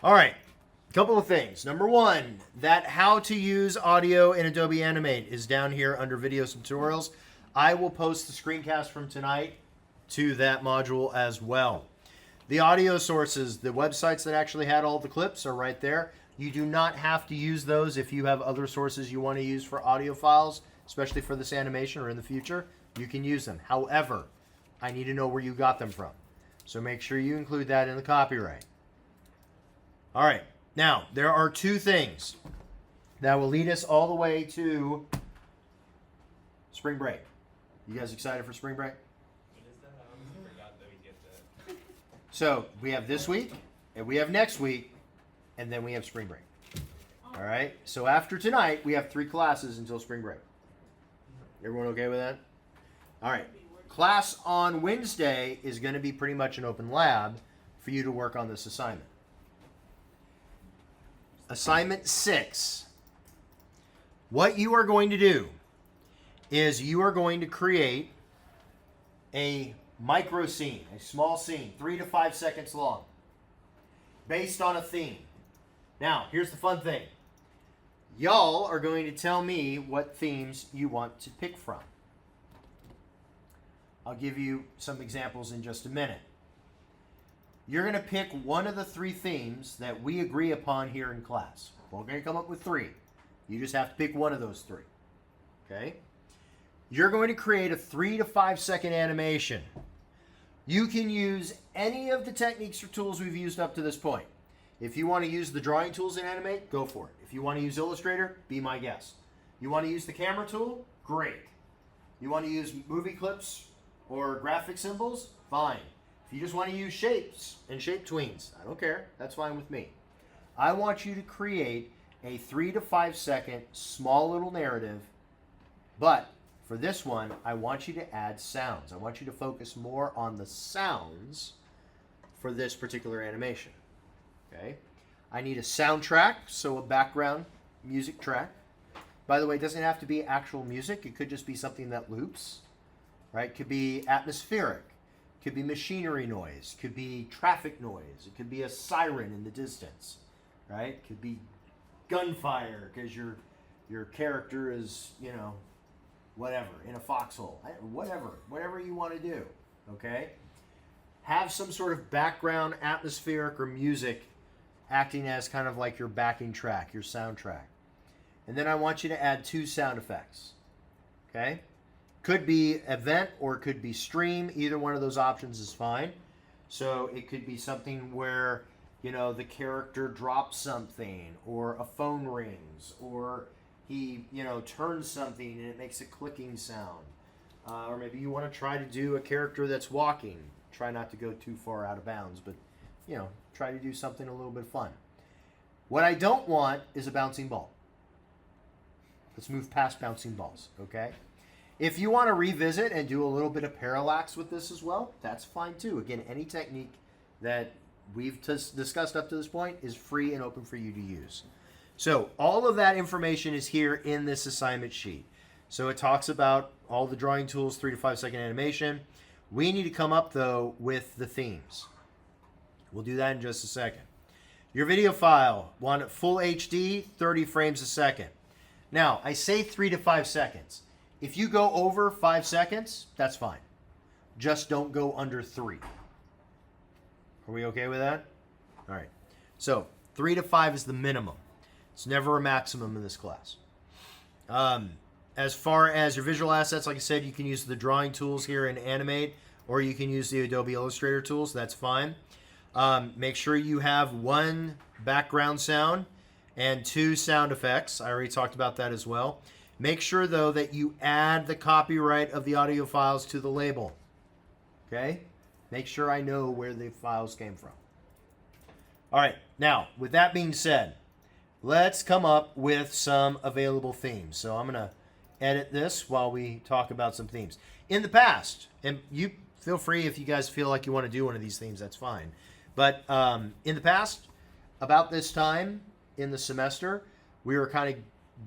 All right. Couple of things. Number one, that how to use audio in Adobe Animate is down here under videos and tutorials. I will post the screencast from tonight to that module as well. The audio sources, the websites that actually had all the clips are right there. You do not have to use those if you have other sources you want to use for audio files, especially for this animation or in the future. You can use them. However, I need to know where you got them from. So make sure you include that in the copyright. All right. Now, there are two things that will lead us all the way to spring break. You guys excited for spring break? So, we have this week, and we have next week, and then we have spring break. All right? So, after tonight, we have 3 classes until spring break. Everyone okay with that? All right. Class on Wednesday is going to be pretty much an open lab for you to work on this assignment. Assignment 6. What you are going to do is you are going to create a micro scene, a small scene, 3 to 5 seconds long, based on a theme. Now, here's the fun thing. Y'all are going to tell me what themes you want to pick from. I'll give you some examples in just a minute. You're going to pick one of the 3 themes that we agree upon here in class. We're going to come up with 3. You just have to pick one of those 3. Okay? You're going to create a 3 to 5 second animation. You can use any of the techniques or tools we've used up to this point. If you want to use the drawing tools in Animate, go for it. If you want to use Illustrator, be my guest. You want to use the camera tool? Great. You want to use movie clips or graphic symbols? Fine. If you just want to use shapes and shape tweens, I don't care. That's fine with me. I want you to create a 3 to 5 second small little narrative, but for this one, I want you to add sounds. I want you to focus more on the sounds for this particular animation. Okay? I need a soundtrack, so a background music track. By the way, it doesn't have to be actual music. It could just be something that loops, right? It could be atmospheric. Could be machinery noise, could be traffic noise, it could be a siren in the distance, right? Could be gunfire because your character is, whatever, in a foxhole, whatever you want to do, okay? Have some sort of background atmospheric or music acting as kind of like your backing track, your soundtrack. And then I want you to add 2 sound effects, okay? could be event or it could be stream. Either one of those options is fine. So it could be something where, you know, the character drops something, or a phone rings, or he, you know, turns something and it makes a clicking sound. Or maybe you want to try to do a character that's walking. Try not to go too far out of bounds, but, you know, try to do something a little bit fun. What I don't want is a bouncing ball. Let's move past bouncing balls, okay? If you want to revisit and do a little bit of parallax with this as well, that's fine too. Again, any technique that we've discussed up to this point is free and open for you to use. So all of that information is here in this assignment sheet. So it talks about all the drawing tools, 3 to 5 second animation. We need to come up though with the themes. We'll do that in just a second. Your video file, want it full HD, 30 frames a second. Now, I say 3 to 5 seconds. If you go over 5 seconds, that's fine. Just don't go under 3. Are we okay with that? All right. So 3 to 5 is the minimum. It's never a maximum in this class. As far as your visual assets, like I said, you can use the drawing tools here in Animate, or you can use the Adobe Illustrator tools. That's fine. Make sure you have 1 background sound and 2 sound effects. I already talked about that as well. Make sure, though, that you add the copyright of the audio files to the label. Okay? Make sure I know where the files came from. All right. Now, with that being said, let's come up with some available themes. So I'm going to edit this while we talk about some themes. In the past, and you feel free if you guys feel like you want to do one of these themes, that's fine. But in the past, about this time in the semester, we were kind of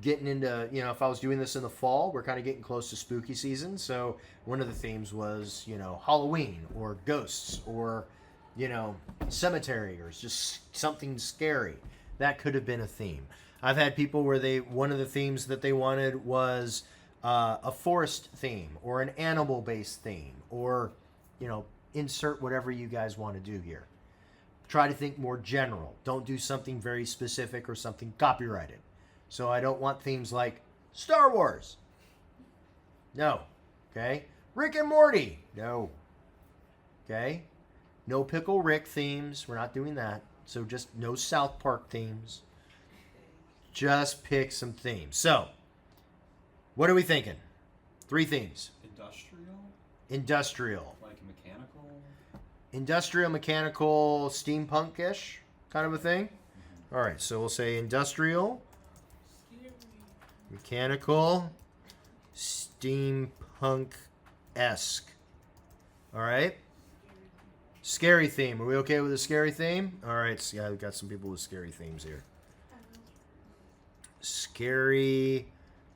getting into, you know, if I was doing this in the fall, we're kind of getting close to spooky season. So one of the themes was, you know, Halloween or ghosts or, you know, cemetery or just something scary. That could have been a theme. I've had people where one of the themes that they wanted was a forest theme or an animal-based theme, or, you know, insert whatever you guys want to do here. Try to think more general. Don't do something very specific or something copyrighted. So I don't want themes like Star Wars. No. Okay? Rick and Morty. No. Okay? No Pickle Rick themes. We're not doing that. So just no South Park themes. Just pick some themes. So, what are we thinking? 3 themes. Industrial. Like mechanical? Industrial, mechanical, steampunk-ish kind of a thing. Mm-hmm. All right, so we'll say industrial, mechanical, steampunk-esque. All right. Scary theme. Are we okay with a scary theme? All right. So yeah, we've got some people with scary themes here. Scary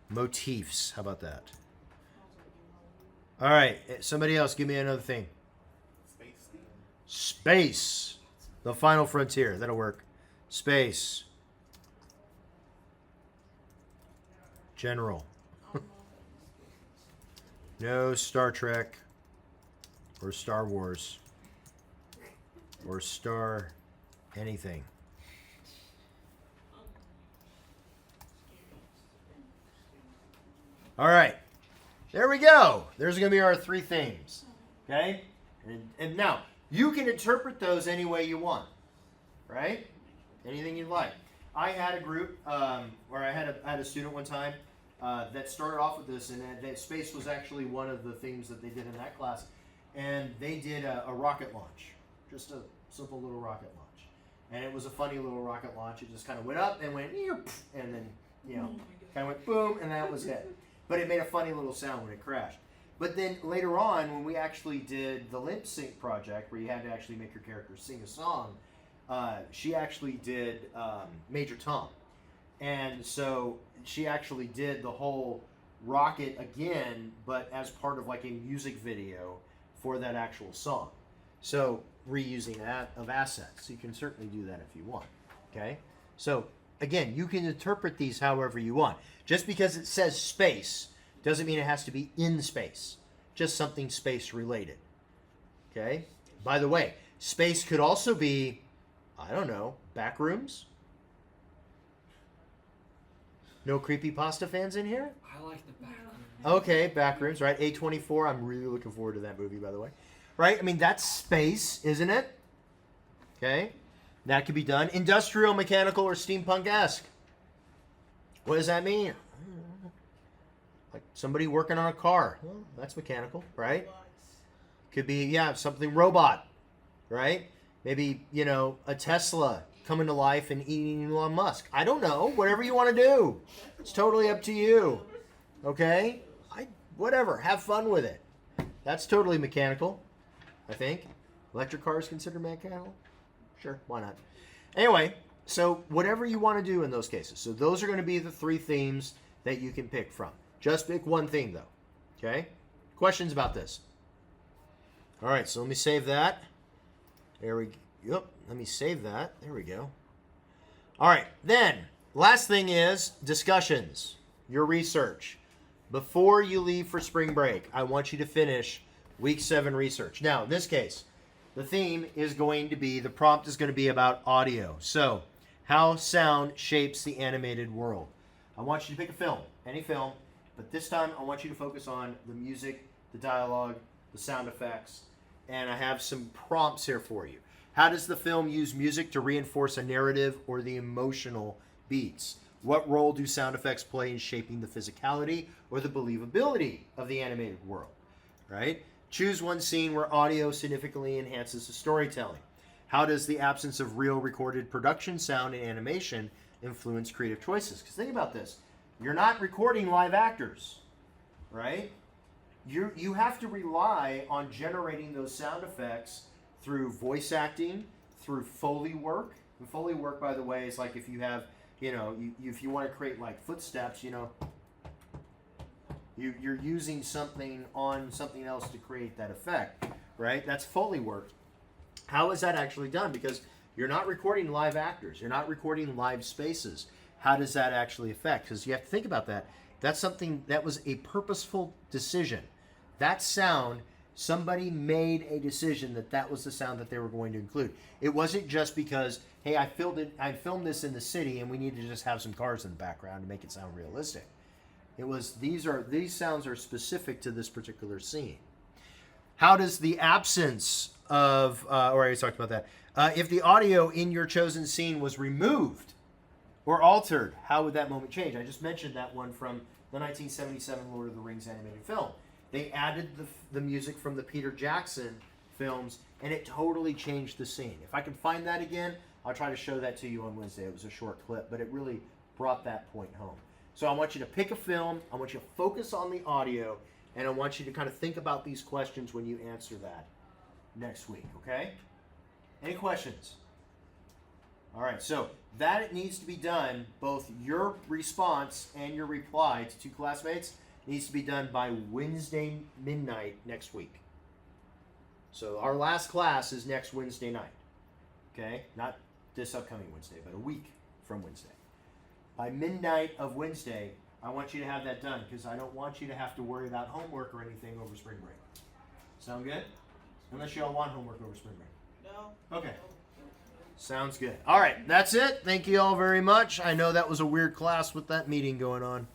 motifs. How about that? All right. Somebody else, give me another theme. Space. The Final Frontier. That'll work. Space. General. No Star Trek or Star Wars or Star anything. All right. There we go. There's going to be our 3 themes. Okay? And now, you can interpret those any way you want. Right? Anything you'd like. I had a group where I had a student one time that started off with this, and that space was actually one of the things that they did in that class. And they did a rocket launch. Just a simple little rocket launch. And it was a funny little rocket launch. It just kind of went up and went, and then, you know, kind of went boom, and that was it. But it made a funny little sound when it crashed. But then later on, when we actually did the lip sync project, where you had to actually make your character sing a song, she actually did Major Tom. And so she actually did the whole rocket again, but as part of like a music video for that actual song. So reusing that of assets. You can certainly do that if you want. Okay? So again, you can interpret these however you want. Just because it says space doesn't mean it has to be in space. Just something space related. Okay? By the way, space could also be, I don't know, back rooms? No creepypasta fans in here? I like the back Okay, Backrooms, right? A24. I'm really looking forward to that movie, by the way. Right? I mean, that's space, isn't it? Okay. That could be done. Industrial, mechanical, or steampunk-esque. What does that mean? Like somebody working on a car. Well, that's mechanical, right? Could be, yeah, something robot, right? Maybe, you know, a Tesla coming to life and eating Elon Musk. I don't know. Whatever you want to do. It's totally up to you. Okay? Whatever. Have fun with it. That's totally mechanical, I think. Electric cars considered mechanical? Sure, why not? Anyway, so whatever you want to do in those cases. So those are going to be the 3 themes that you can pick from. Just pick one theme, though. Okay? Questions about this? All right, so let me save that. There we go. Yep, let me save that. There we go. All right, then, last thing is discussions, your research. Before you leave for spring break, I want you to finish week 7 research. Now, in this case, the theme is going to be, the prompt is going to be about audio. So, how sound shapes the animated world. I want you to pick a film, any film, but this time I want you to focus on the music, the dialogue, the sound effects, and I have some prompts here for you. How does the film use music to reinforce a narrative or the emotional beats? What role do sound effects play in shaping the physicality or the believability of the animated world? Right? Choose one scene where audio significantly enhances the storytelling. How does the absence of real recorded production sound and animation influence creative choices? Because think about this. You're not recording live actors, right? You have to rely on generating those sound effects through voice acting, through Foley work. And Foley work, by the way, is like if you have, you know, if you want to create like footsteps, you know, you're using something on something else to create that effect, right? That's Foley work. How is that actually done? Because you're not recording live actors. You're not recording live spaces. How does that actually affect? Because you have to think about that. That's something that was a purposeful decision. That sound, somebody made a decision that was the sound that they were going to include. It wasn't just because, hey, I filmed this in the city and we need to just have some cars in the background to make it sound realistic. It was these sounds are specific to this particular scene. How does the absence of, or I already talked about that. If the audio in your chosen scene was removed or altered, how would that moment change? I just mentioned that one from the 1977 Lord of the Rings animated film. They added the music from the Peter Jackson films, and it totally changed the scene. If I can find that again, I'll try to show that to you on Wednesday. It was a short clip, but it really brought that point home. So I want you to pick a film, I want you to focus on the audio, and I want you to kind of think about these questions when you answer that next week, okay? Any questions? All right, so that needs to be done, both your response and your reply to 2 classmates needs to be done by Wednesday midnight next week. So our last class is next Wednesday night, okay? Not this upcoming Wednesday, but a week from Wednesday. By midnight of Wednesday, I want you to have that done because I don't want you to have to worry about homework or anything over spring break. Sound good? Unless you all want homework over spring break. No. Okay. Sounds good. All right, that's it. Thank you all very much. I know that was a weird class with that meeting going on.